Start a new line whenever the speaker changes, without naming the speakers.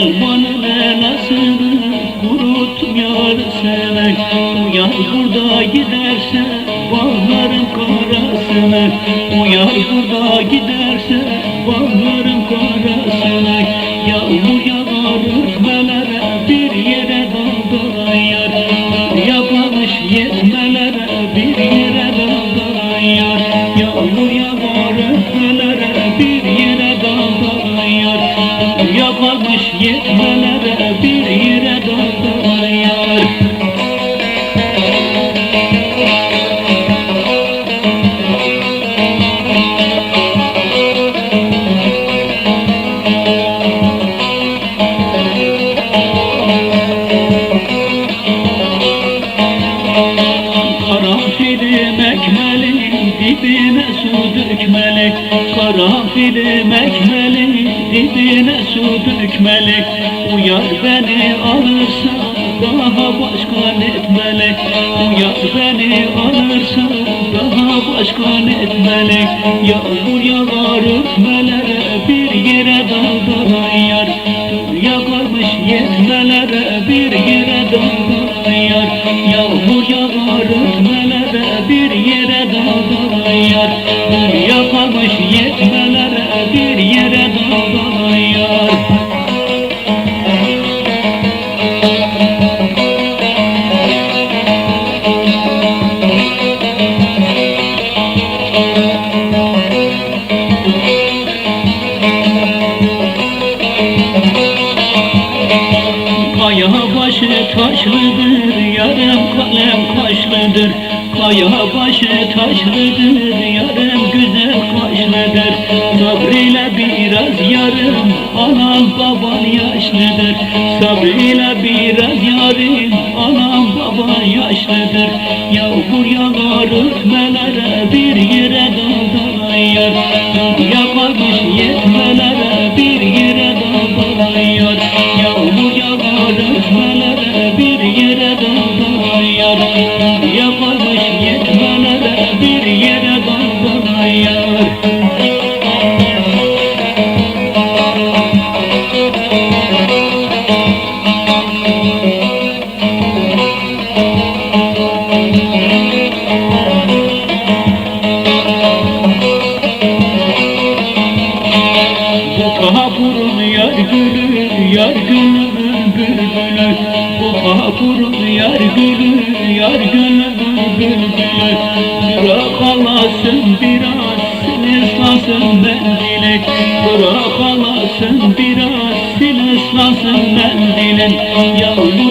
Elmanın elasını kuruttum yarısını. O yar burada giderse bağlarım karasını. O yar burada giderse bağlarım karasını. Yağmur yağar ürkmelere bir yere daldan yar. Yapmamış yetmelere bir yere daldan yar. Yağmur yağar ürkmelere bir yere daldan yar. Yapmamış yetmelere bir yere daldan yar. Karanfilim ekmelin dibine su dökmeli. Karanfilim ekmelin dibine su dökmeli. O yar beni alırsa daha başka etmeli. O yar beni alırsa daha başka etmeli. Yağmur yağar ürkmelere bir yere daldan yar. Yakarmış yetmelere bir yere daldan yar. Yağmur yağar ürkmelere bir yere daldan yar. Yakarmış yetmelere bir yere daldan yar. Kaya başı taşlıdır, yarım kalem kaşlıdır. Kaya başı taşlıdır, yarım güzel kaşlıdır. Sabrıyla biraz yarım, anam baban yaşlıdır. Sabrıyla biraz yarım, anam baban yaşlıdır. Yağmur yağar ürkmelere bir yere daldan yar. Yakarmış yetmelere bir yere daldan yar. Yağmur yağar ürkmelere bir yere daldan yar. Yakarmış yetmelere bir yere daldan yar. Kapurun yar gülü, yar gülümün bülbülü. Bu kapurun yar gülü, yar gülümün bülbülü. Bırak alasın biraz, sil ıslansın mendilin. Bırak alasın biraz, sil ıslansın mendilin. Yağmur